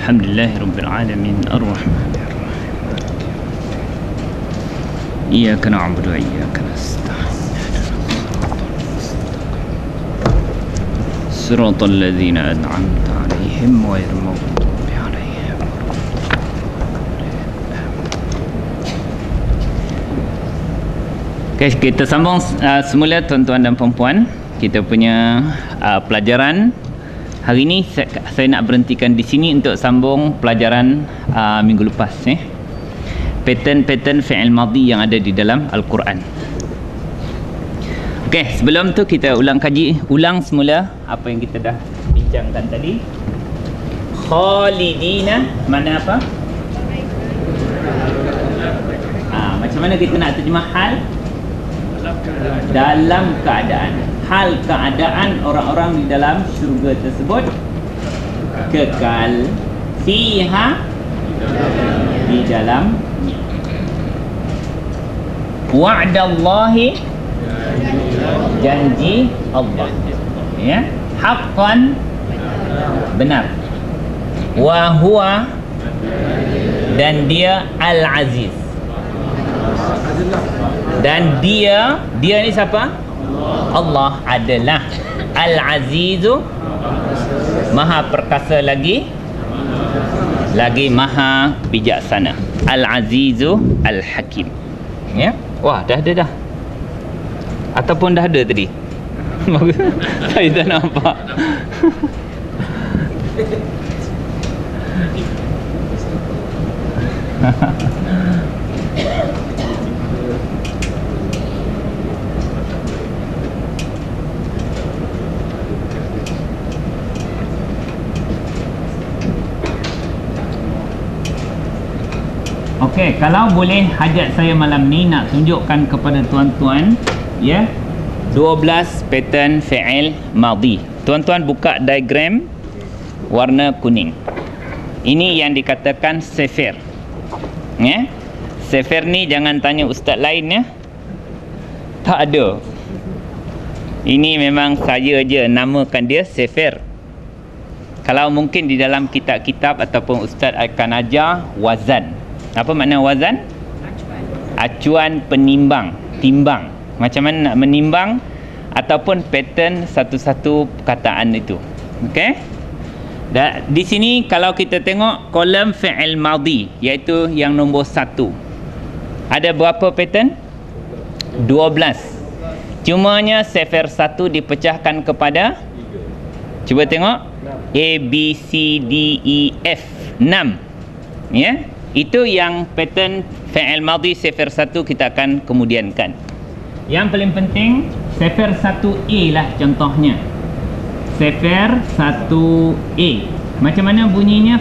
Alhamdulillahirabbil alamin arrahmanir rahim. Iyyaka na'budu wa iyyaka nasta'in. Shiratal ladzina an'amta 'alaihim ghairil maghdubi 'alaihim. Okay, kita sambung semula tuan-tuan dan puan-puan. Kita punya pelajaran hari ini saya nak berhentikan di sini untuk sambung pelajaran minggu lepas pattern fi'il madhi yang ada di dalam Al-Quran. Okey, sebelum tu kita ulang semula apa yang kita dah bincangkan tadi. Khalidina mana apa? Macam mana kita nak terjemah hal? Dalam keadaan, hal keadaan orang-orang di dalam syurga tersebut kekal fiha di dalam wa'dallahi janji Allah, ya, haqqan benar, wa huwa dan dia al-aziz, dan dia ni siapa? Allah adalah al-azizu, maha perkasa lagi maha bijaksana, al-azizu al-hakim. Ya, wah dah ada dah, ataupun dah ada tadi. Saya tak nampak. Okey, kalau boleh hajat saya malam ni nak tunjukkan kepada tuan-tuan, ya, 12 pattern fi'il madhi. Tuan-tuan buka diagram warna kuning. Ini yang dikatakan sefir. Ya. Sefir ni jangan tanya ustaz lain, ya. Tak ada. Ini memang saya je namakan dia sefir. Kalau mungkin di dalam kitab-kitab ataupun ustaz akan ajar wazan. Apa makna wazan? Acuan penimbang, timbang. Macam mana nak menimbang ataupun pattern satu-satu perkataan itu. Okey? Dan di sini kalau kita tengok kolom fi'il madhi, iaitu yang nombor 1. Ada berapa pattern? 12. Cumanya sefir 1 dipecahkan kepada, cuba tengok, A, B, C, D, E, F, 6. Ya? Itu yang pattern fi'il madhi sefir 1 kita akan kemudiankan. Yang paling penting sefir 1A lah contohnya. Sefir 1A. Macam mana bunyinya?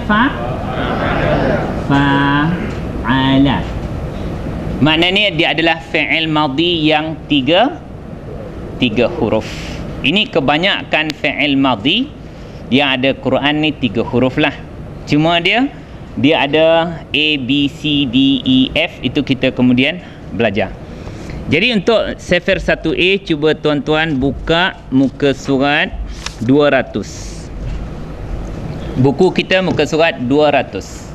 Fa'ala. Maknanya dia adalah fi'il madhi yang tiga huruf. Ini kebanyakan fi'il madhi yang ada Quran ni 3 huruf lah. Cuma dia ada A, B, C, D, E, F. Itu kita kemudian belajar. Jadi untuk sefir 1A, cuba tuan-tuan buka muka surat 200. Buku kita muka surat 200.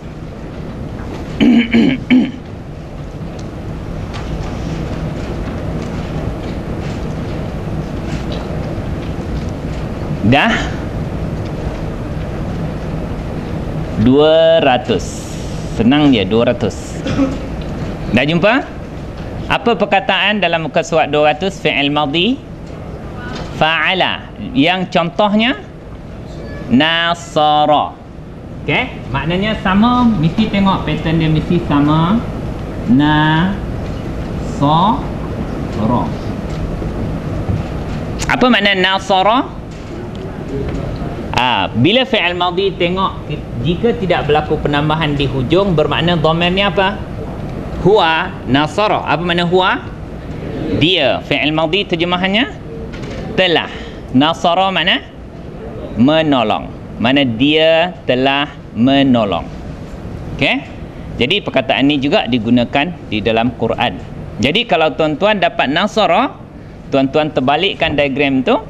Dah? 200. Senang je, 200. Dah jumpa? Apa perkataan dalam muka surat 200 fi'il madhi? Fa'ala. Yang contohnya nasara. Okey, maknanya sama, mesti tengok pattern dia mesti sama. Nasara. Apa makna nasara? Bila fi'il madhi tengok, jika tidak berlaku penambahan di hujung, bermakna dhamirnya apa? Huwa nasara. Apa makna huwa? Dia. Fi'il madhi terjemahannya telah. Nasara mana? Menolong. Mana dia telah menolong. Okey? Jadi perkataan ini juga digunakan di dalam Quran. Jadi kalau tuan-tuan dapat nasara, tuan-tuan terbalikkan diagram tu.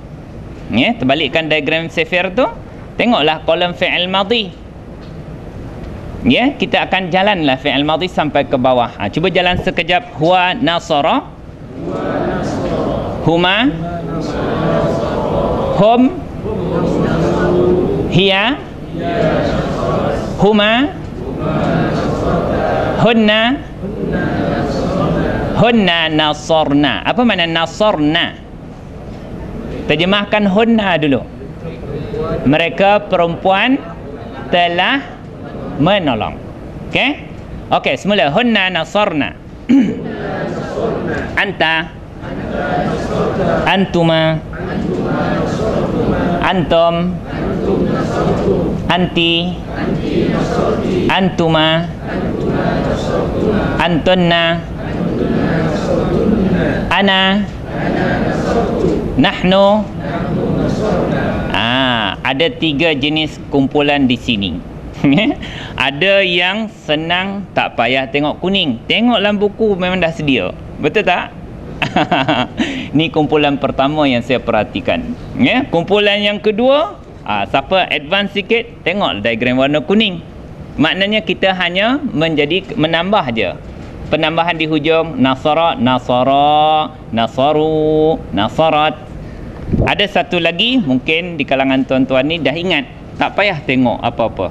Ya, terbalikkan diagram sefir tu. Tengoklah kolom fi'il madhi. Ya, kita akan jalanlah fi'il madhi sampai ke bawah. Cuba jalan sekejap. Huwa nasara. Huma. Hum. Hiya. Huma. Hunna. Hunna nasarna. Apa makna nasarna? Terjemahkan hunna dulu. Mereka perempuan telah menolong. Okey? Okey, semula. Hunna nasarna. Anta. Antuma. Antum. Anti. Antuma. Antunna. Ana. Nahnu. Ada 3 jenis kumpulan di sini. Ada yang senang, tak payah tengok kuning. Tengok dalam buku memang dah sedia. Betul tak? Ni kumpulan pertama yang saya perhatikan. Ya, kumpulan yang kedua, siapa advance sikit, tengok diagram warna kuning. Maknanya kita hanya menambah je. Penambahan di hujung nasara, nasara, nasaru, nasarat. Ada satu lagi mungkin di kalangan tuan-tuan ni dah ingat, tak payah tengok apa-apa.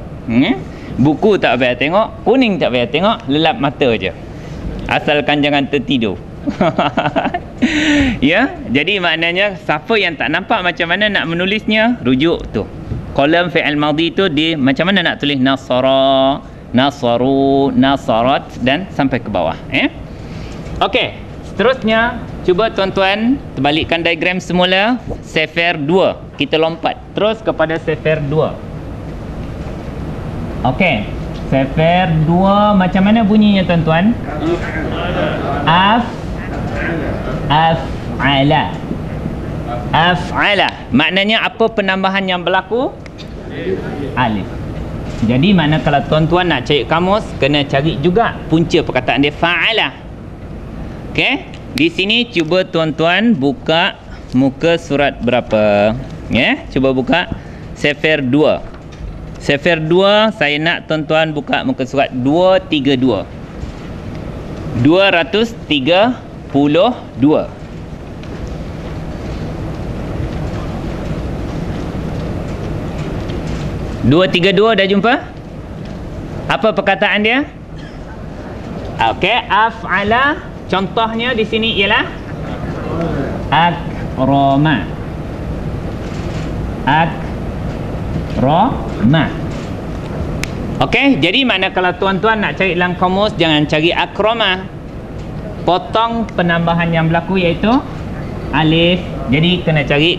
Buku tak payah tengok, kuning tak payah tengok, lelap mata je. Asalkan jangan tertidur. Ya, jadi maknanya siapa yang tak nampak macam mana nak menulisnya, rujuk tu. Kolom fi'il madhi tu di macam mana nak tulis nasara, nasaru, nasarat dan sampai ke bawah. Okey, seterusnya cuba tuan-tuan terbalikkan diagram semula. Sefer 2. Kita lompat terus kepada sefer 2. Okey, sefer 2 macam mana bunyinya tuan-tuan? Af'ala. Af'ala. Maknanya apa penambahan yang berlaku? Alif. Jadi mana kalau tuan-tuan nak cari kamus, kena cari juga punca perkataan dia fa'ala. Okey, di sini cuba tuan-tuan buka muka surat berapa? Ya, cuba buka sefer 2. Sefer 2 saya nak tuan-tuan buka muka surat 232. 232. 232 dah jumpa? Apa perkataan dia? Okey, af'ala contohnya di sini ialah akrama. Akrama. Okey, jadi mana kalau tuan-tuan nak cari dalam kamus, jangan cari akrama. Potong penambahan yang berlaku iaitu alif. Jadi kena cari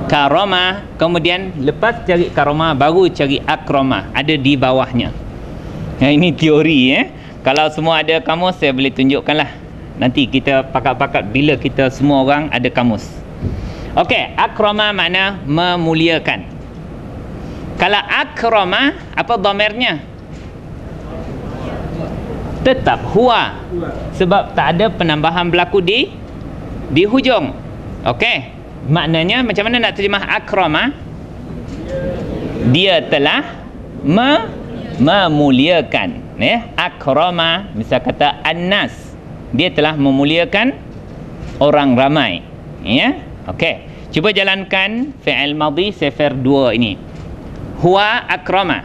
karoma. Kemudian lepas cari karoma baru cari akrama. Ada di bawahnya. Ini teori Kalau semua ada kamus saya boleh tunjukkanlah. Nanti kita pakat-pakat bila kita semua orang ada kamus. Okey, akrama makna memuliakan. Kalau akrama, apa dhamirnya? Tetap huwa. Sebab tak ada penambahan berlaku di hujung. Okey. Maknanya macam mana nak terjemah akrama? Dia telah memuliakan. Akrama, misal kata annas, dia telah memuliakan orang ramai. Ya. Okey. Cuba jalankan fi'il madhi sefer 2 ini. Huwa akrama.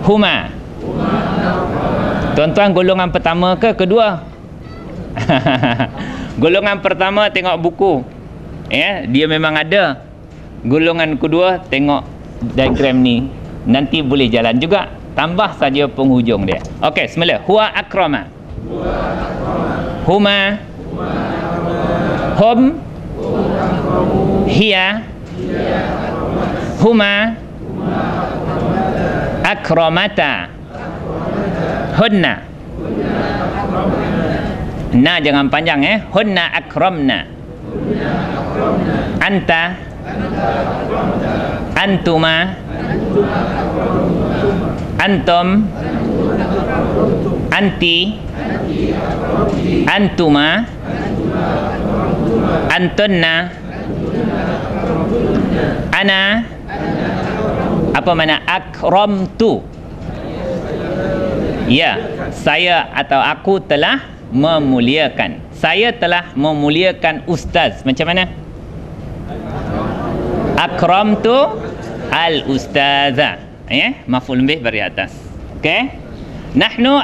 Huma. Tuan-tuan golongan pertama ke kedua? Golongan pertama tengok buku. Dia memang ada. Golongan kedua tengok diagram ni. Nanti boleh jalan juga. Tambah saja penghujung dia. Okey, semula. Huwa akrama. Huma. Hum. Hiya. Huma. Akramata. Hunna. Na jangan panjang Hunna akramna. Anta. Antuma. Antum. Anti. Antuma. Antunna. Ana. Apa makna akramtu? Ya, saya atau aku telah memuliakan. Saya telah memuliakan ustaz. Macam mana? Akramtu al-ustazah. Ya, maf'ul bih bari atas. Okey. Nahnu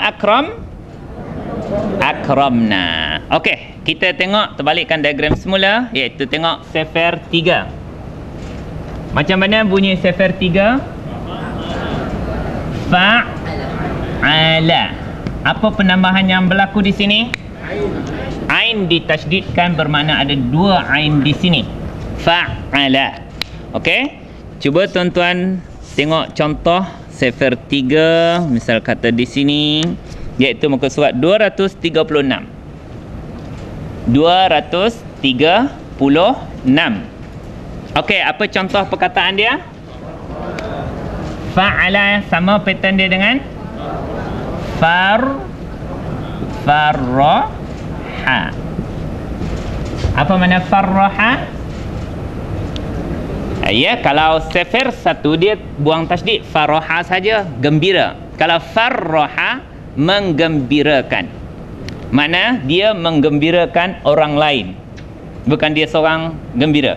akramna. Okey, kita tengok terbalikkan diagram semula, iaitu tengok sefer 3. Macam mana bunyi sefer 3? Fa'ala. Apa penambahan yang berlaku di sini? Ain ditasydidkan, bermakna ada dua ain di sini. Fa'ala. Okey. Cuba tuan-tuan tengok contoh sefer 3, misal kata di sini, iaitu muka surat 236. 236. Okey, apa contoh perkataan dia? Fa'ala sama pattern dia dengan farraha. Apa makna farraha? Ya, kalau sefer 1 dia buang tasydid, farraha saja, gembira. Kalau farraha, menggembirakan. Makna dia menggembirakan orang lain, bukan dia seorang gembira.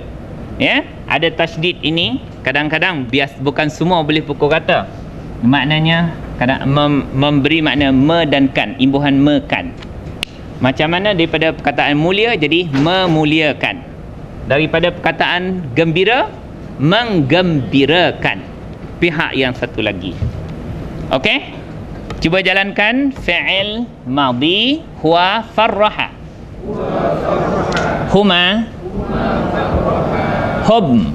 Ya, ada tasydid ini kadang-kadang bukan semua boleh pukul kata. Maknanya kadang memberi makna me dan kan, imbuhan me kan. Macam mana daripada perkataan mulia jadi memuliakan. Daripada perkataan gembira, menggembirakan pihak yang satu lagi. Okey? Cuba jalankan fi'il madhi huwa farraha. Huma hum.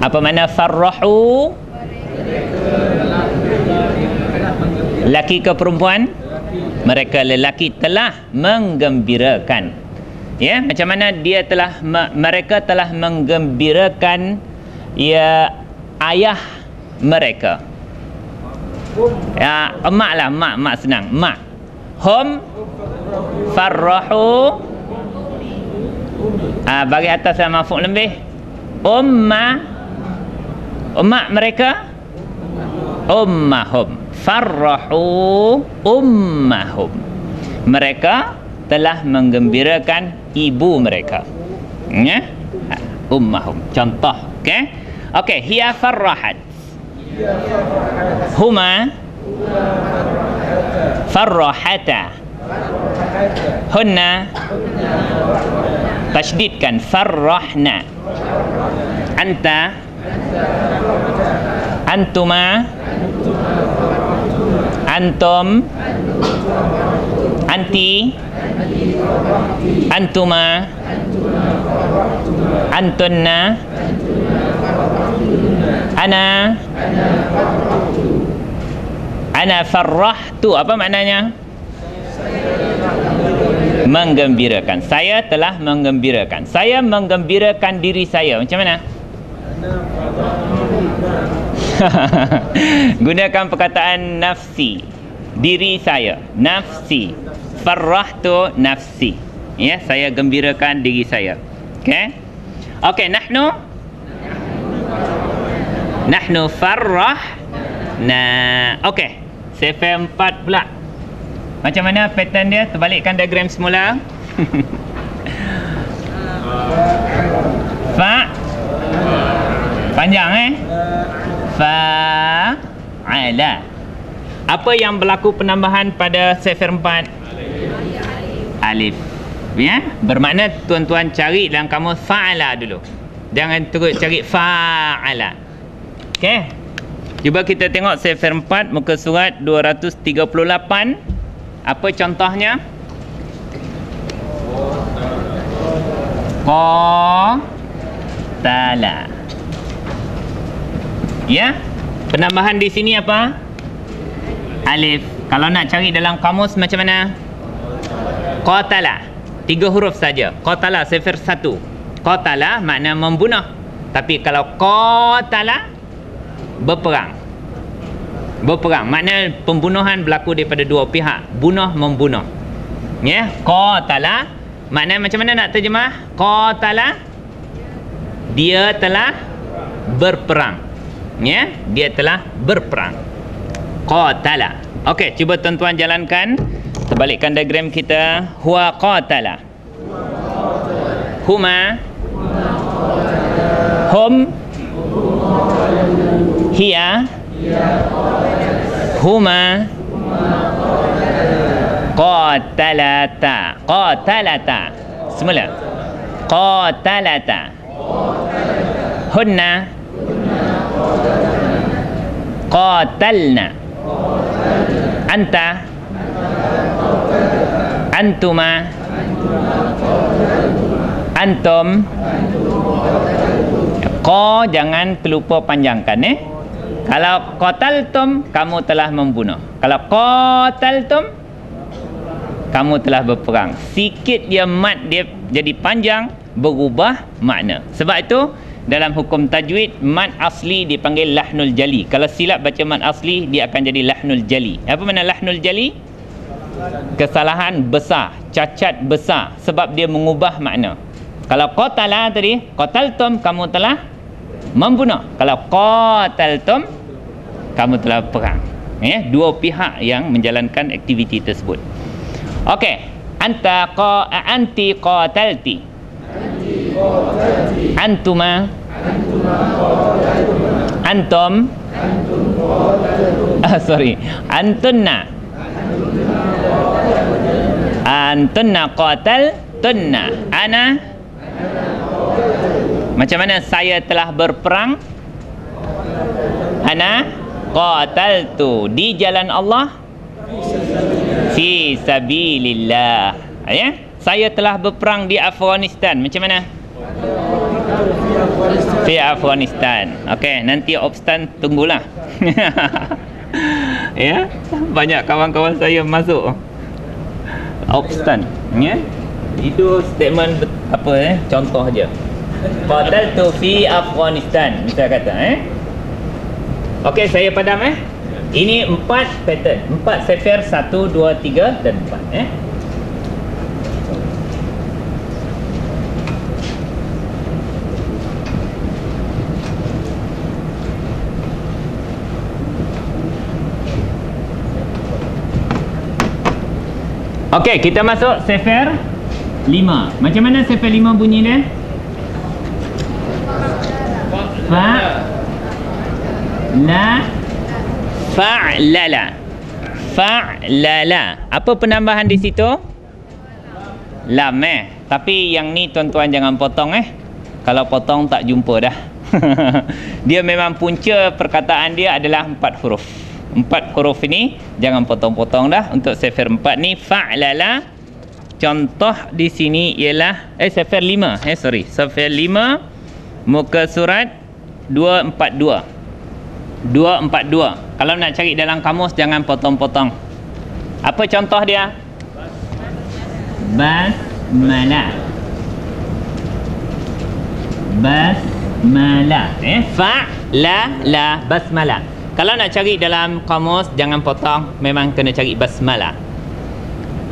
Apa makna farrahu? Laki ke perempuan? Mereka lelaki telah menggembirakan. Ya, macam mana dia telah mereka telah menggembirakan ya ayah mereka. Ya, emak lah, mak senang. Mak. Hum farrahu. Bagi atas sama maf'ul lebih. Ummak mereka ummahum. Farrahu ummahum. Mereka telah menggembirakan ibu mereka. Ya? Ummahum. Contoh, okey? Okey, hiya farrahat. Huma farrahata. Hunna tasydidkan farrahna. Anta antuma antum anti antuma antunna ana farrahtu. Apa maknanya? Menggembirakan. Saya telah menggembirakan. Saya menggembirakan diri saya. Macam mana? Gunakan perkataan nafsi. Diri saya. Nafsi. Farrahtu nafsi. Ya, saya gembirakan diri saya. Okey? Okey, nahnu farrahna. Okey. Sefer 4 pula. Macam mana pattern dia? Terbalikkan diagram semula. Panjang fa'ala. Apa yang berlaku penambahan pada sefer 4? Alif. Ya, bermakna tuan-tuan cari dalam kamus fa'ala dulu. Jangan terus cari fa'ala. Okey. Cuba kita tengok sefer 4 muka surat 238. Apa contohnya? Qatala. Ya, penambahan di sini apa? Alif. Kalau nak cari dalam kamus macam mana? Qatala. 3 huruf saja. Qatala sefer 1. Qatala makna membunuh. Tapi kalau qatala, berperang. Berperang. Makna pembunuhan berlaku daripada dua pihak. Bunuh membunuh. Ya, qatala. Makna macam mana nak terjemah? Qatala, dia telah berperang. Ya, dia telah berperang. Qatala. Okey, cuba tuan-tuan jalankan. Terbalikkan diagram kita. Huwa qatala. Huma. Hum. Hiya. Huma. Qatalata. Qatalata. Semula. Qatalata. Hunna. Qatalna. Anta. Antuma. Antum. Qa jangan terlupa panjangkan Kalau qataltum, kamu telah membunuh. Kalau qataltum, kamu telah berperang. Sikit dia mat dia jadi panjang, berubah makna. Sebab itu dalam hukum tajwid, mat asli dipanggil lahnul jali. Kalau silap baca mat asli, dia akan jadi lahnul jali. Apa makna lahnul jali? Kesalahan besar, cacat besar, sebab dia mengubah makna. Kalau qatala tadi, qataltum, kamu telah membunuh. Kalau qataltum, kamu telah perang. Dua pihak yang menjalankan aktiviti tersebut. Okey, anti qatalti. Antuma. Antum. Antunna. Antunna qataltunna. Ana. Macam mana saya telah berperang? Ana qataltu di jalan Allah. Fi sabilillah. Ya? Saya telah berperang di Afghanistan. Macam mana? Fi Afghanistan. Okey, nanti Obstan tunggulah. Ya, banyak kawan-kawan saya masuk Obstan. Ya. Itu statement apa contoh aja. Qataltu fi Afghanistan, misal kata Okey, saya padam Ini 4 pattern. 4 sefer, 1, 2, 3 dan 4 Okey, kita masuk sefer 5. Macam mana sefer 5 bunyi dia? Fa'lala. Fa'lala. Apa penambahan di situ? Lam Tapi yang ni tuan-tuan jangan potong Kalau potong tak jumpa dah. Dia memang punca perkataan dia adalah 4 huruf. 4 huruf ini jangan potong-potong dah. Untuk sefer 4 ni fa'lala. Contoh di sini ialah sefer 5. Sefer 5 muka surat 242. 242. Kalau nak cari dalam kamus jangan potong-potong. Apa contoh dia? Basmalah. Basmalah. Fa-la-la. Basmalah. Kalau nak cari dalam kamus jangan potong, memang kena cari basmalah.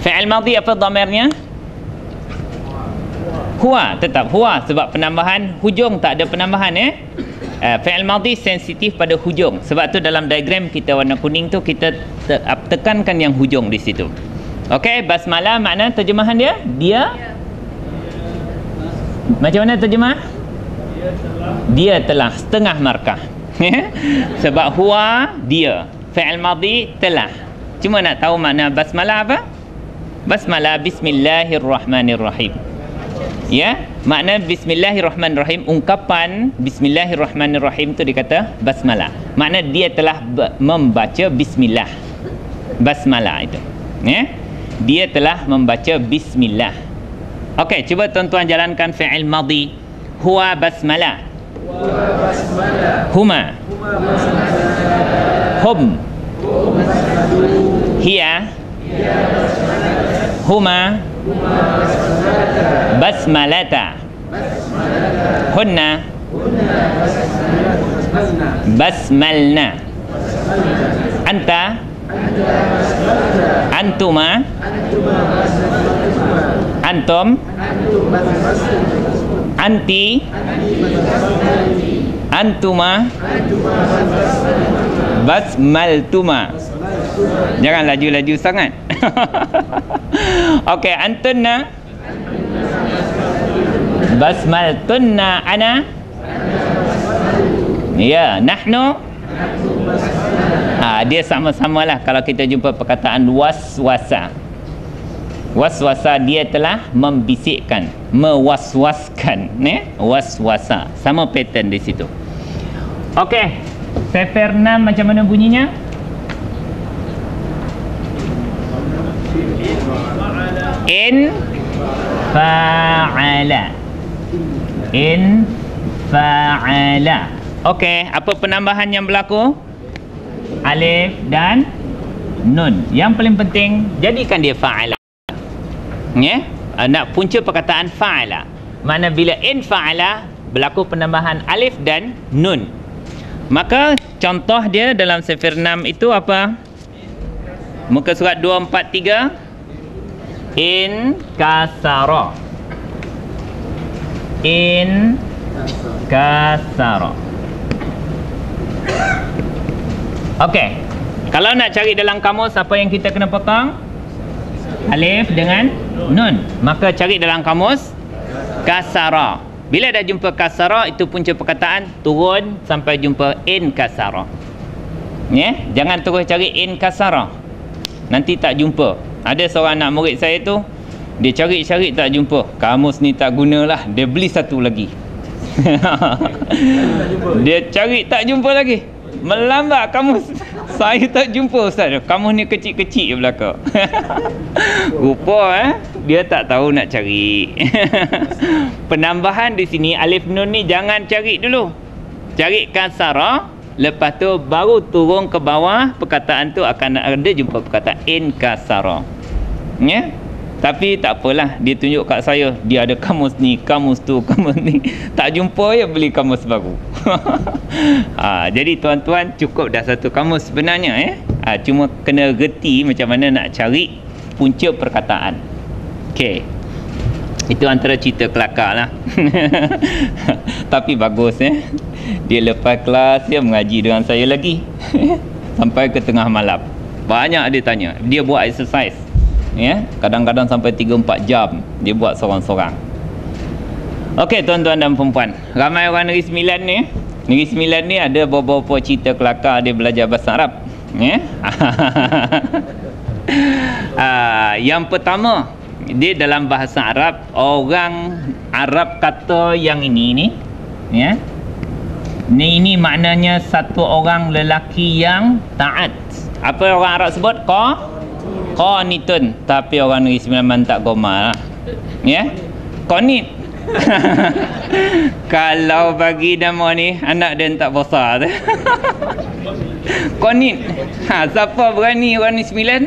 Fi'il madhi apa dhamirnya? Huwa, tetap huwa sebab penambahan hujung tak ada penambahan fi'il madhi sensitif pada hujung. Sebab tu dalam diagram kita warna kuning tu kita tekankan yang hujung di situ. Okey, basmalah makna terjemahan dia? Dia macam mana terjemah? Dia telah setengah markah. Sebab huwa dia, fi'il madhi telah. Cuma nak tahu makna basmalah apa? Basmalah bismillahirrahmanirrahim. Ya, makna bismillahirrahmanirrahim, ungkapan bismillahirrahmanirrahim tu dikata basmalah. Makna dia telah membaca bismillah. Basmalah itu. Dia telah membaca bismillah. Okey, cuba tuan-tuan jalankan fi'il madhi. Huwa basmalah. Huma. Hum. Hiya. Huma. Basmalata. Hunna. Basmalna. Anta. Antuma. Antum. Anti. Antuma basmaltuma. Jangan laju-laju sangat. Okey, antunna basmaltunna ana. Ya, nahnu. Dia sama-samalah kalau kita jumpa perkataan waswasa. Waswasa, dia telah membisikkan, mewaswaskan, waswasa. Sama pattern di situ. Okey, sefer 6 macam mana bunyinya? In fa'ala. In fa'ala. Okey, apa penambahan yang berlaku? Alif dan nun. Yang paling penting, jadikan dia fa'ala. Ya, nak punca perkataan fa'ala. Mana bila in fa'ala berlaku penambahan alif dan nun. Maka contoh dia dalam sefer 6 itu apa? Muka surat 243. In kasara. In kasara. Okey. Kalau nak cari dalam kamus apa yang kita kena potong? Alif dengan nun. Maka cari dalam kamus kasara. Bila dah jumpa kasara, itu punca perkataan turun sampai jumpa in kasara. Ya, jangan terus cari in kasara. Nanti tak jumpa. Ada seorang anak murid saya tu, dia cari-cari tak jumpa. Kamus ni tak gunalah, dia beli satu lagi. Dia cari tak jumpa lagi. Melambat kamus. Saya tak jumpa ustaz. Kamus ni kecil-kecil belakang. Rupa dia tak tahu nak cari. Penambahan di sini alif nun ni jangan cari dulu. Cari kasara, lepas tu baru turun ke bawah, perkataan tu akan ada jumpa perkataan in kasara. Ya? Tapi tak apalah, dia tunjuk kat saya, dia ada kamus ni, kamus tu, kamus ni. Tak jumpa ya beli kamus baru. Jadi tuan-tuan, cukup dah satu kamus sebenarnya. Cuma kena reti macam mana nak cari punca perkataan. Okey. Itu antara cerita kelakar lah. Tapi bagus dia lepas kelas dia mengaji dengan saya lagi. Sampai ke tengah malam. Banyak dia tanya. Dia buat exercise. Ya, kadang-kadang sampai 3-4 jam dia buat seorang-seorang. Okey tuan-tuan dan perempuan, ramai orang Negeri Sembilan ni. Negeri Sembilan ni ada beberapa cerita kelakar dia belajar bahasa Arab. Ya. Yang pertama, dia dalam bahasa Arab, orang Arab kata yang ini ni, ya. Ini maknanya satu orang lelaki yang taat. Apa orang Arab sebut? Qanitun. Tapi orang Negeri Sembilan tak goma lah. Ya. Qanit. Kalau bagi nama ni, anak dia tak besar tu. Qanit. Siapa berani orang Negeri Sembilan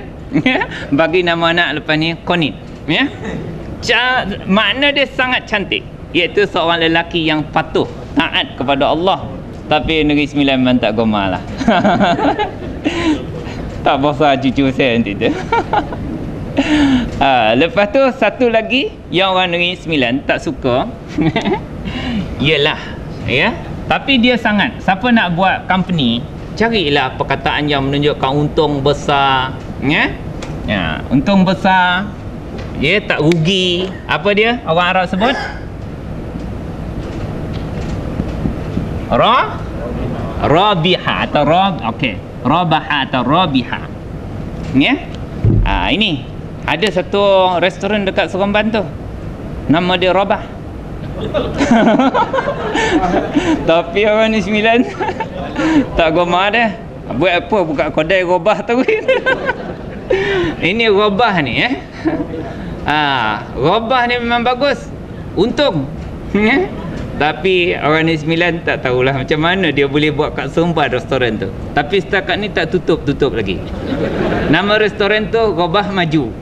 bagi nama anak lepas ni Qanit. Ya. Makna dia sangat cantik, iaitu seorang lelaki yang patuh, taat kepada Allah. Tapi Negeri Sembilan memang tak goma lah. Tak besar cucu saya nanti tu. Lepas tu satu lagi yang orang Negeri Sembilan tak suka. Ialah, ya, tapi dia sangat, siapa nak buat company, carilah perkataan yang menunjukkan untung besar. Ya, untung besar, ya, tak rugi. Apa dia orang Arab sebut? Rabiha atau Rabaha atau Rabiha. Ya. Ini ada satu restoran dekat Seremban tu. Nama dia Rabah. Tapi orang ni Sembilan tak goma dah. Buat apa buka kedai Rabah tu. Ini Rabah ni Rabah ni memang bagus. Untung. Ya. Tapi orang ni Sembilan tak tahulah macam mana dia boleh buat kat Seremban restoran tu. Tapi setakat ni tak tutup lagi. Nama restoran tu Rabah Maju.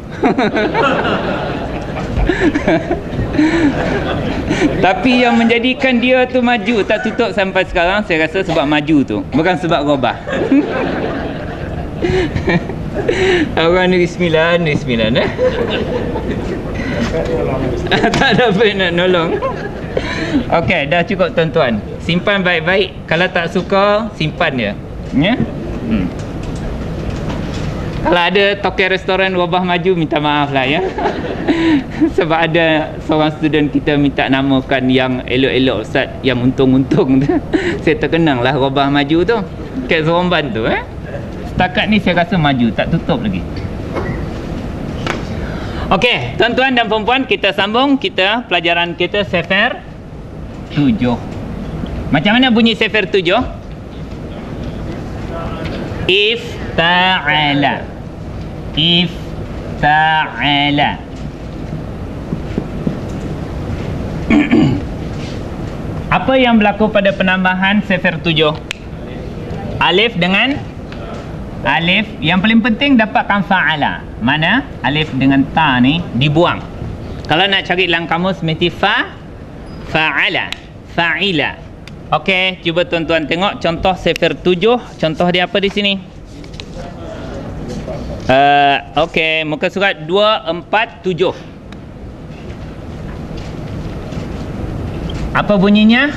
Tapi yang menjadikan dia tu maju, tak tutup sampai sekarang, saya rasa sebab maju tu, bukan sebab Rabah. Orang Negeri Sembilan tak ada apa nak nolong. Okey, dah cukup tuan-tuan. Simpan baik-baik. Kalau tak suka, simpan dia. Ya? Kalau ada token restoran Wabah Maju, minta maaf lah ya. Sebab ada seorang student kita minta namakan yang elok-elok Ustaz, yang untung-untung tu. Saya terkenang lah Wabah Maju tu, kat Seremban tu. Setakat ni saya rasa maju, tak tutup lagi. Okey, tuan-tuan dan perempuan, kita sambung kita pelajaran kita Sefer 7. Macam mana bunyi Sefer 7? Ifta'ala. Ifta'ala. Apa yang berlaku pada penambahan Sefer 7? Alif dengan alif. Yang paling penting dapatkan fa'ala. Mana alif dengan ta ni dibuang. Kalau nak cari dalam kamus mesti fa'ala, fa'ila. Okey, cuba tuan-tuan tengok contoh Sefer 7. Contoh dia apa di sini? Okey, muka surat 247. Apa bunyinya?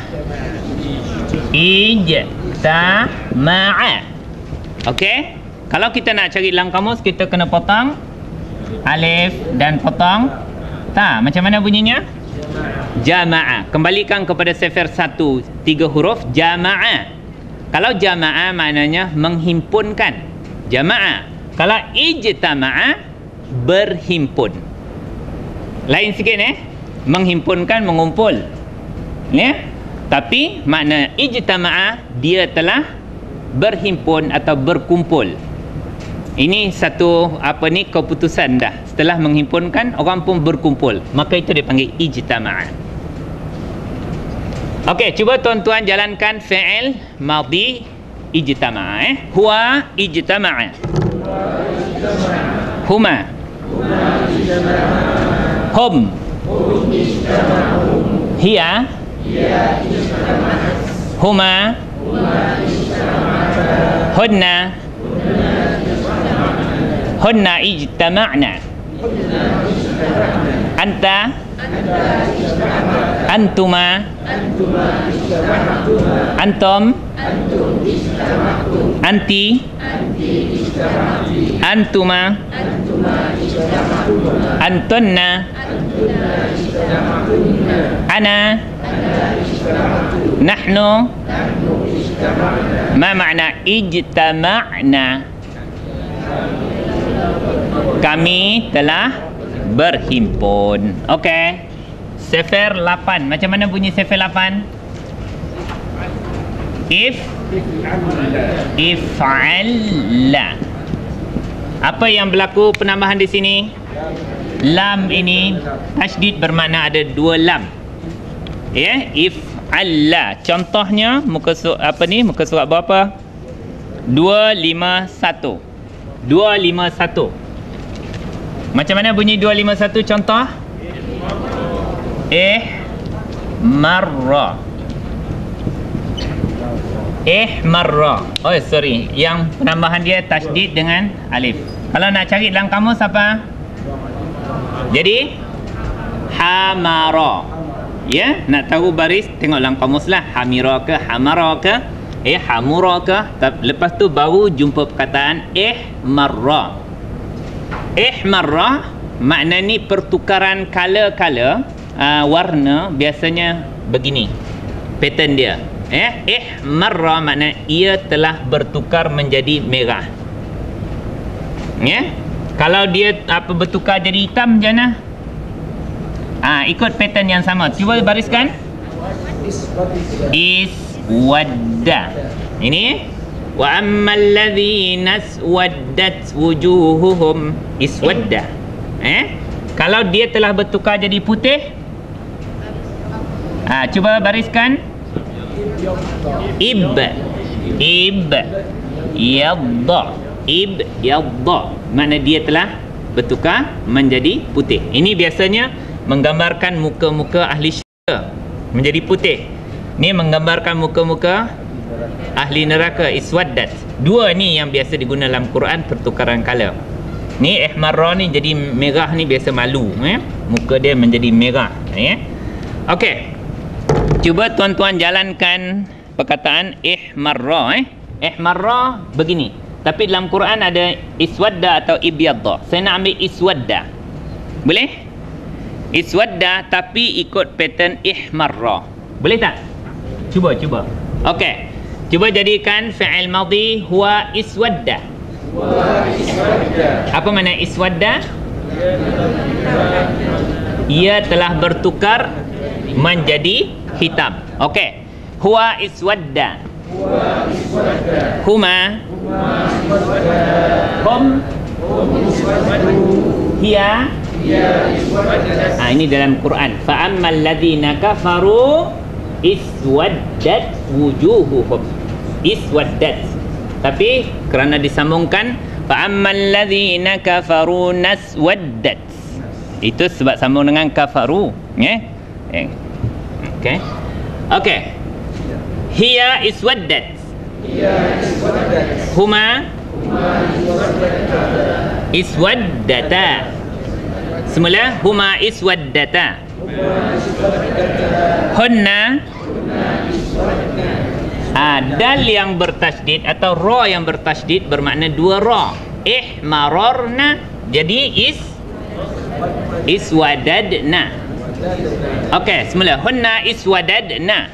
Ijtama'a. Okey, kalau kita nak cari dalam kamus, kita kena potong alif dan potong ta. Macam mana bunyinya? Jama'a. Kembalikan kepada Sefer 1, 3 huruf jama'a. Kalau jama'a maknanya menghimpunkan. Jama'a. Kalau ijtama'a, berhimpun. Lain sikit menghimpunkan, mengumpul. Ya? Tapi makna ijtama'a, dia telah berhimpun atau berkumpul. Ini satu keputusan dah. Setelah menghimpunkan, orang pun berkumpul. Maka itu dipanggil ijtama'a. Okey, cuba tuan-tuan jalankan fi'il madhi ijtama'a. Huwa ijtama'a. Huma. Hum. Hiya. Huma. Hunna. Hunna ijtama'na. Anta. Antuma. Antum. Anti. Antuma. Antunna. Ana. Nahnu. Ma makna ijtama'na? Kami telah berhimpun. Okey. Sefer 8. Macam mana bunyi Sefer 8? If'alla. Apa yang berlaku penambahan di sini? Lam ini tasydid bermakna ada 2 lam. Ya, if'alla. Contohnya muka surat muka surat berapa? 251. 251. Macam mana bunyi 251 contoh? Marra. Marra. Oh sorry, yang penambahan dia tasydid dengan alif. Kalau nak cari dalam kamus apa? Jadi hamara. Ya, nak tahu baris tengok dalam kamus lah. Hamira ke hamara ke hamura ke. Lepas tu baru jumpa perkataan marra. Marra makna ni pertukaran color warna, biasanya begini pattern dia. Marra makna ia telah bertukar menjadi merah. Ya, kalau dia bertukar jadi hitam macam mana? Ikut pattern yang sama. Cuba bariskan. Iswadda. Ini wa ammal ladzina aswaddat wujuhuhum iswadda. Kalau dia telah bertukar jadi putih, cuba bariskan. Yadda. Makna dia telah bertukar menjadi putih. Ini biasanya menggambarkan muka-muka ahli syurga menjadi putih. Ni menggambarkan muka-muka ahli neraka, iswaddat. Dua ni yang biasa digunakan dalam Quran, pertukaran color. Ni ihmarra ni jadi merah ni biasa malu, muka dia menjadi merah, Okey. Cuba tuan-tuan jalankan perkataan ihmarra, Ihmarra begini. Tapi dalam Quran ada iswadda atau ibyadda. Saya nak ambil iswadda. Boleh? Iswadda tapi ikut pattern ihmarra. Boleh tak? Cuba. Okey. Cuba jadikan fi'il madhi huwa iswadda. Apa makna iswadda? Ia telah bertukar menjadi hitam. Okey. Huwa iswadda. Huma. Hum. Hiya. Ini dalam Quran. Fa ammal ladzina kafaru iswaddat wujuhuhum. Iswaddat. Tapi kerana disambungkan fa ammal ladzina kafaru naswaddat. Itu sebab sambung dengan kafaru, Okey. Hiya iswaddat. Huma iswaddata. Semula huma iswaddata. Hunna. Dal yang bertasydid atau ra yang bertasydid bermakna dua ra. Ihmararna jadi iswadadna. Okey, semula hunna iswadadna.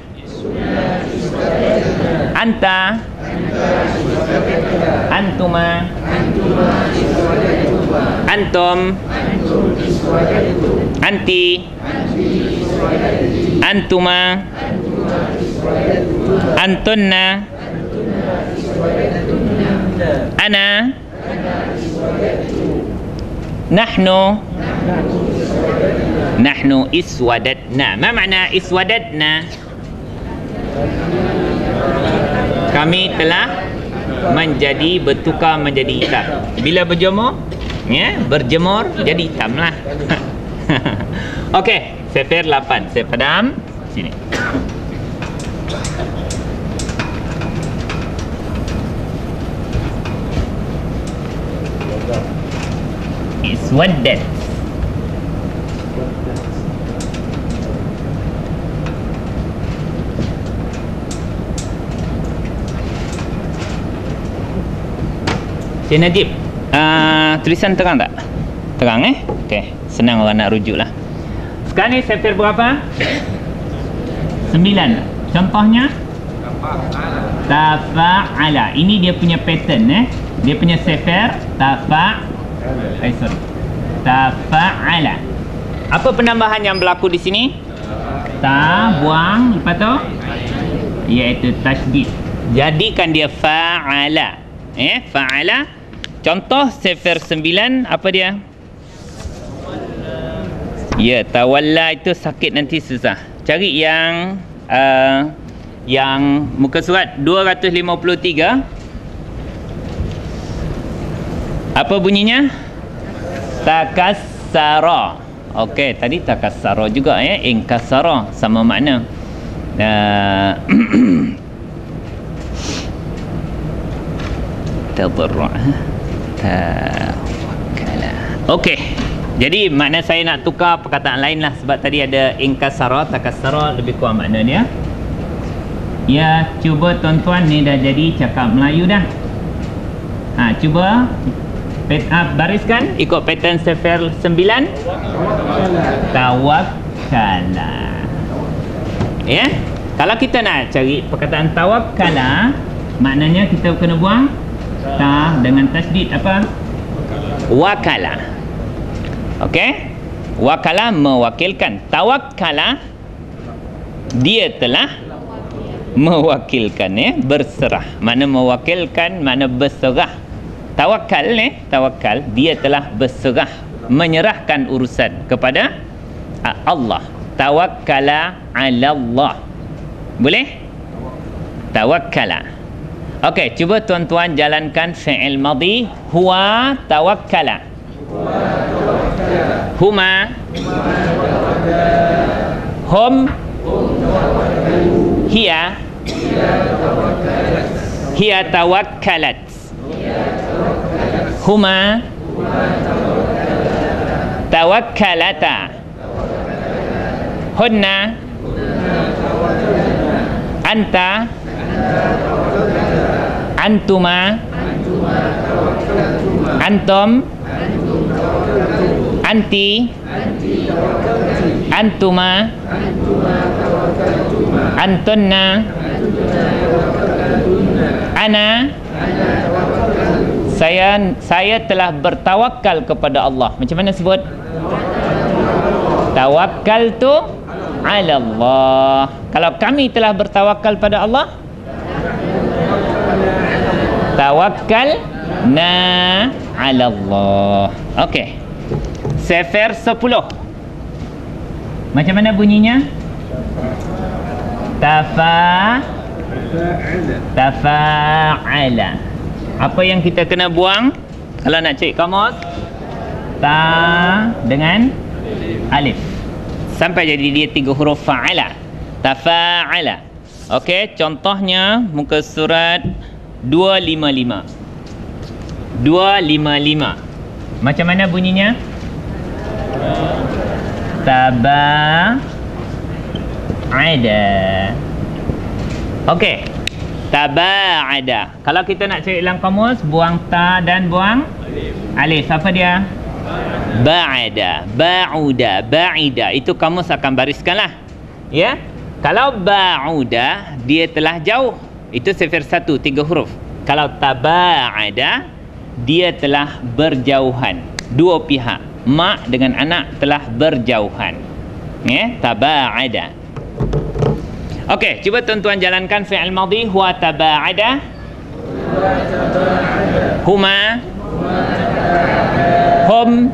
Anta. Antuma. Antum. Anti. Antuma. Antunna. Ana. Nahnu. Nahnu iswadatna. Ma makna iswadatna? Kami telah menjadi bertukar menjadi hitam. Bila berjemur, berjemur jadi hitam lah. Okey, sifir 8. Saya padam sini. Iswaddat. Cik Najib, tulisan terang tak? Terang Okey, senang orang nak rujuk lah. Sekarang ni sifir berapa? 9. Contohnya tafa'ala. Ini dia punya pattern Dia punya sifir tafa'ala. Apa penambahan yang berlaku di sini? Buang lepas tu iaitu tasydid. Jadikan dia fa'ala. Fa'ala. Contoh sifir 9 apa dia? Ya, tawalla itu sakit nanti susah. Cari yang muka surat 253. Apa bunyinya? Takassara. Okey, tadi takassara juga inkasara sama makna. Tadarru'. Tawakkala. Okey. Jadi makna saya nak tukar perkataan lain lah sebab tadi ada inkasara, takassara lebih kurang makna dia. Ya, cuba tuan-tuan ni dah jadi cakap Melayu dah. Cuba bariskan ikut pattern sifir 9. Tawakkala. Kalau kita nak cari perkataan tawakkala, maknanya kita kena buang ta dengan tasydid apa? Wakala. Okey? Wakala mewakilkan. Tawakkala dia telah mewakilkan berserah. Mana mewakilkan, mana berserah. Tawakkal tawakal dia telah berserah, menyerahkan urusan kepada Allah. Tawakkala 'ala Allah. Boleh? Tawakkala. Okey, cuba tuan-tuan jalankan fi'il madhi huwa tawakkala. Huma. Hum. Hiya hiya tawakkalat. Huma tawakkalata. Hunna anta antuma antum anti antuma antunna ana saya telah bertawakal kepada Allah. Macam mana sebut? Tawakkaltu ala Allah. Kalau kami telah bertawakal pada Allah, tawakkalna ala Allah. Okey. Sefer 10. Macam mana bunyinya? Tafa'ala. Apa yang kita kena buang kalau nak cek kamus? Ta dengan alif. Sampai jadi dia 3 huruf fa'ala. Tafa'ala. Okey, contohnya muka surat 255. 255. Macam mana bunyinya? Taba'ada. Okey. Taba'ada. Kalau kita nak cari dalam kamus, buang ta dan buang alif. Apa dia? Ba'ada, ba'uda, ba'ida. Itu kamus akan bariskanlah. Ya. Kalau ba'uda, dia telah jauh. Itu sifir 1, 3 huruf. Kalau taba'ada, dia telah berjauhan. Dua pihak. Mak dengan anak telah berjauhan. Ya, taba'ada. Okey, cuba tuan-tuan jalankan fi'il madhi. Huwa taba'ada. Huma. Hum.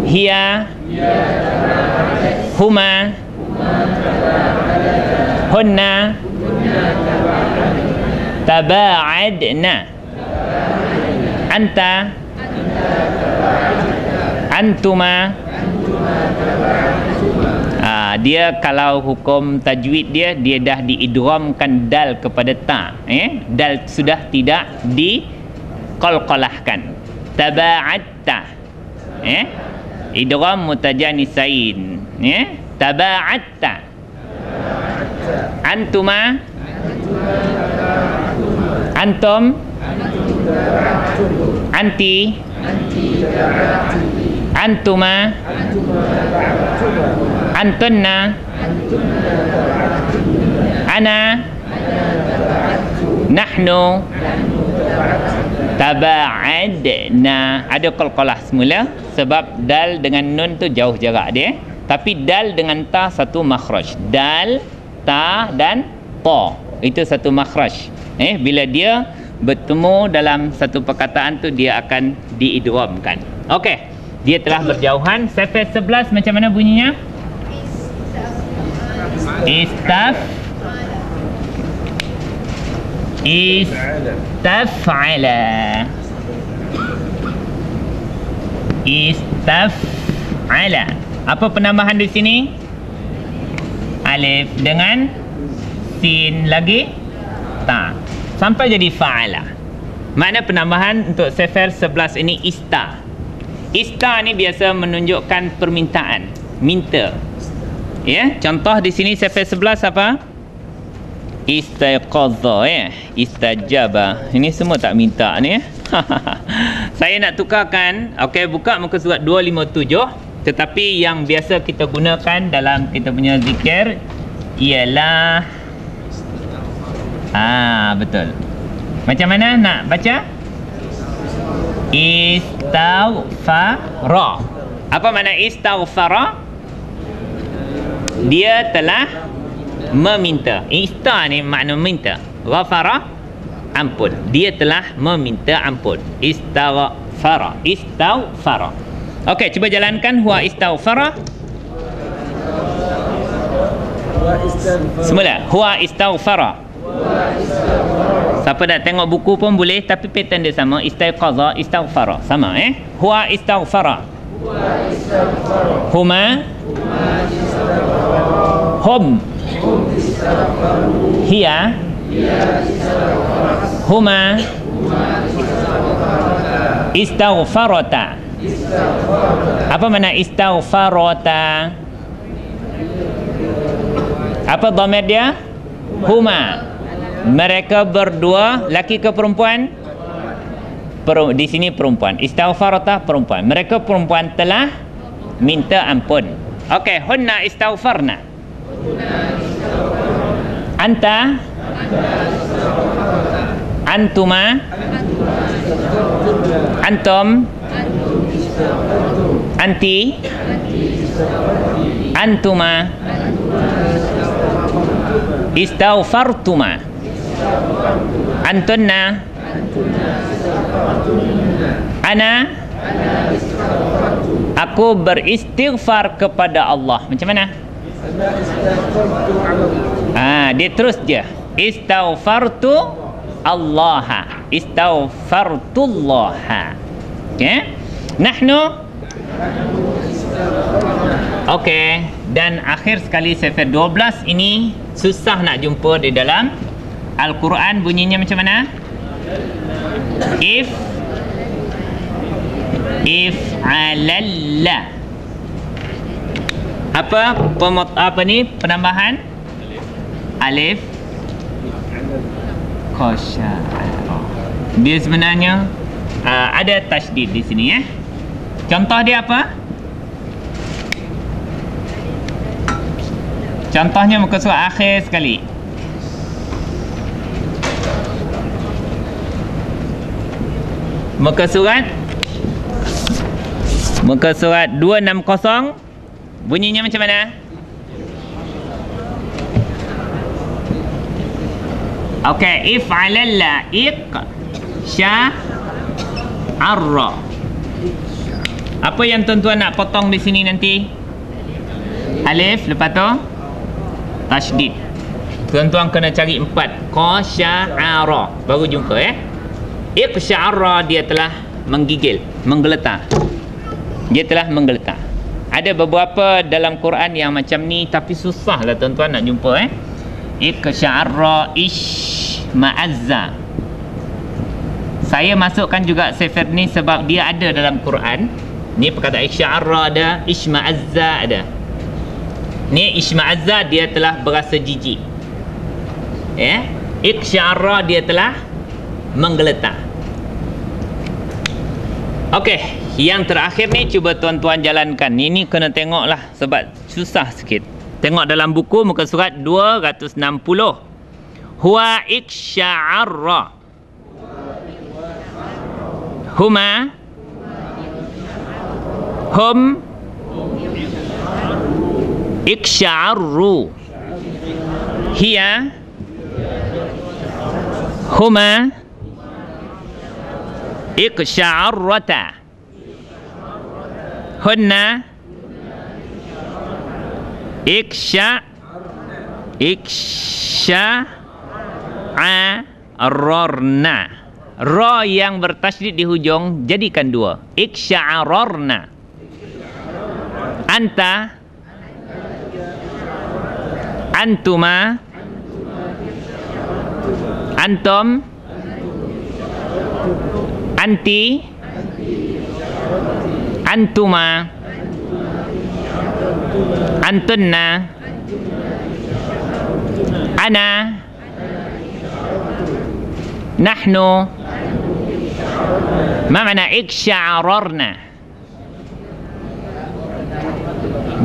Hiya. Huma. Hunna. Taba'adna. Anta. Antuma. Dia kalau hukum tajwid dia dah diidghamkan dal kepada ta. Dal sudah tidak diqalqalahkan. Taba'atta. Idgham mutajanisain. Taba'atta. Antuma. Antum. Anti. Antuma. Antunna. Ana. Nahnu. Taba'adna. Ada qalqalah semula sebab dal dengan nun tu jauh jarak dia. Tapi dal dengan ta satu makhraj. Dal, ta dan ta. Itu satu makhraj. Bila dia bertemu dalam satu perkataan tu dia akan diidghamkan. Okey. Dia telah berjauhan. Sifir 11 macam mana bunyinya? Istaf'ala. Istaf'ala. Apa penambahan di sini? Alif dengan sin lagi ta. Sampai jadi fa'ala. Makna penambahan untuk sifir 11 ini ista. Ista ni biasa menunjukkan permintaan, minta. Ya, contoh di sini sifir 11 apa? Istaiqadha, istajaba. Ini semua tak minta ni. Saya nak tukarkan. Okey, buka muka surat 257. Tetapi yang biasa kita gunakan dalam kita punya zikir ialah betul. Macam mana nak baca? Istaghfara. Apa makna istaghfara? Dia telah meminta. Ista ni makna minta. Ghafara, ampun. Dia telah meminta ampun. Istaghfara. Istaghfara. Okey, cuba jalankan. Huwa istaghfara. Semula. Huwa istaghfara. Siapa nak tengok buku pun boleh, tapi pattern dia sama. Istaiqadha, istaghfara. Sama Huwa istaghfara. Huma. Hum. Hiya. Huma. Istaghfarata. Apa makna istaghfarata? Apa dhamir dia? Huma. Mereka berdua, laki ke perempuan? Di sini perempuan. Istaghfarata perempuan. Mereka perempuan telah minta ampun. Okey, hunna istaghfarna. Anta. Antuma. Antum. Anti. Antuma. Istaghfartuma. Antunna. Ana. Aku beristighfar kepada Allah. Macam mana? Dia terus je. Istaghfartu Allah. Istaghfartullah. Okey. Nahnu. Okey. Dan akhir sekali Sefer 12 ini susah nak jumpa di dalam Al-Quran. Bunyinya macam mana? If alalla. Apa ni penambahan? Alif kosha. Dia sebenarnya ada tasydid di sini ya. Contoh dia apa? Contohnya muka surat akhir sekali. Muka surat 260. Bunyinya macam mana? Okey, if'alalla sya'arra. Apa yang tuan-tuan nak potong di sini nanti? Alif, lepas tu tasydid. Tuan-tuan kena cari 4 qasya'ara baru jumpa iqsya'ara. Dia telah menggigil, menggeletar. Dia telah menggeletar. Ada beberapa dalam Quran yang macam ni, tapi susah lah tuan-tuan nak jumpa iqsya'ara, ma'azza. Saya masukkan juga Sefer ni sebab dia ada dalam Quran. Ni perkataan iqsya'ara ada, ma'azza ada. Ni ma'azza dia telah berasa jijik. Iqsya'ara dia telah menggeletar. Okey, yang terakhir ni cuba tuan-tuan jalankan. Ini kena tengoklah sebab susah sikit. Tengok dalam buku muka surat 260. Huwa iqsya'arra. Huma. Hum. Iqsya'arru. Hiya. Huma. Iqsya'arrata. Hunna. Iqsya'arrarna. Ra yang bertasydid di hujung jadikan 2. Iqsya'arrarna. Anta. Antuma. Antum. Anti. Antuma. Antunna. Ana. Nahnu. Ma makna iqsya'ararna?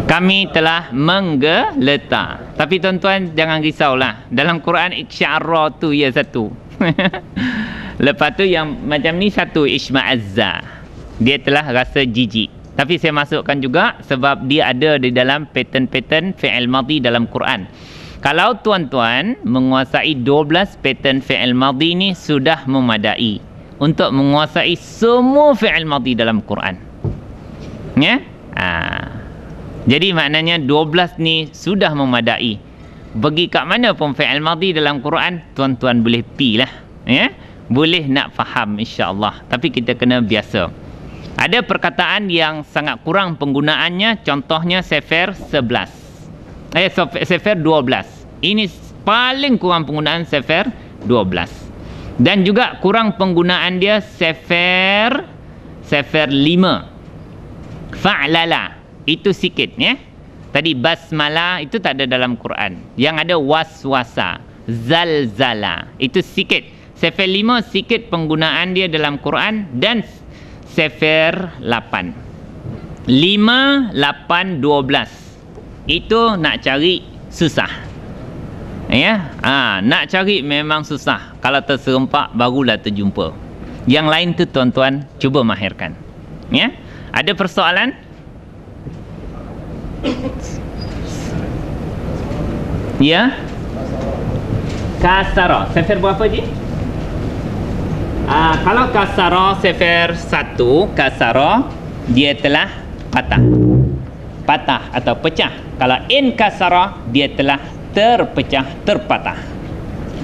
Kami telah menggeletar. Tapi tuan-tuan jangan risaulah. Dalam Quran iqsya'arra tu ya satu. Lepas tu yang macam ni satu isma'azza. Dia telah rasa jijik. Tapi saya masukkan juga sebab dia ada di dalam pattern-pattern fi'il madhi dalam Quran. Kalau tuan-tuan menguasai 12 pattern fi'il madhi ni sudah memadai untuk menguasai semua fi'il madhi dalam Quran. Ya? Jadi maknanya 12 ni sudah memadai. Bagi kat mana pun fi'il madhi dalam Quran, tuan-tuan boleh pi lah. Ya? Boleh nak faham insya-Allah. Tapi kita kena biasa. Ada perkataan yang sangat kurang penggunaannya, contohnya Sefer 11. Sefer 12. Ini paling kurang penggunaan sefer 12. Dan juga kurang penggunaan dia sefer 5. Fa'lala itu sikit ya. Tadi basmalah itu tak ada dalam Quran. Yang ada waswasa, zalzala itu sikit. Sefer 5 sikit penggunaan dia dalam Quran. Dan sefer 8 5, 8, 12 itu nak cari susah ya. Nak cari memang susah. Kalau terserempak barulah terjumpa. Yang lain tu tuan-tuan cuba mahirkan ya. Ada persoalan? Ya. Kasara sefer berapa je? Kalau kasara sefer 1, kasara dia telah patah atau pecah. Kalau in kasara dia telah terpecah, terpatah.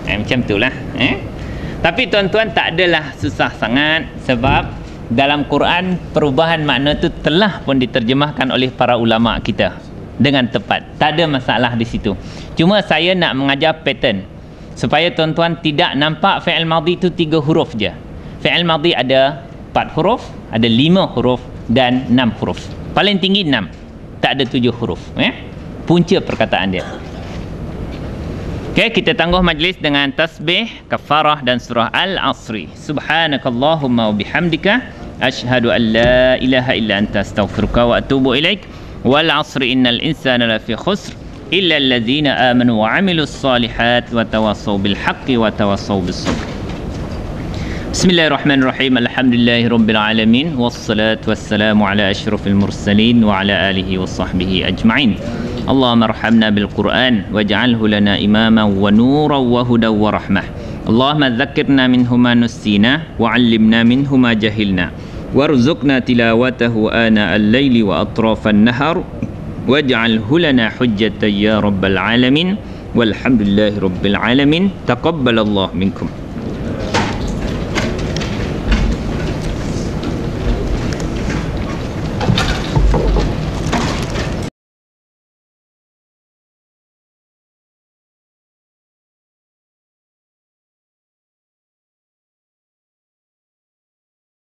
Macam itulah Tapi tuan-tuan tak adalah susah sangat, sebab dalam Quran perubahan makna tu telah pun diterjemahkan oleh para ulama kita dengan tepat. Tak ada masalah di situ. Cuma saya nak mengajar pattern supaya tuan-tuan tidak nampak fi'il madhi tu 3 huruf je. Fi'il madhi ada 4 huruf, ada 5 huruf dan 6 huruf. Paling tinggi 6. Tak ada 7 huruf punca perkataan dia. Okey, kita tangguh majlis dengan tasbih, kafarah dan surah Al-Asri. Subhanakallahumma wa bihamdika asyhadu an la ilaha illa anta astaghfiruka wa atubu ilaik. Wal 'asri innal insana lafi khusr illa allazina amanu wa 'amilus solihat wa tawassaw bil haqqi wa tawassaw bis sabr. Bismillahirrahmanirrahim. Alhamdulillahirabbil alamin wassalatu wassalamu ala asyrafil mursalin wa ala alihi washabbihi ajma'in. Allahumma arhamna bil Qur'an waj'alhu lana imaman wa nuran wa hudan wa rahmah. Allahumma dzakkirna minhu ma nusina wa 'allimna minhu ma jahilna warzuqna tilawatahu ana al-laili wa atrafan nahar waj'alhu lana hujjatan ya rabbal alamin walhamdulillahi rabbil alamin. Taqabbalallahu minkum.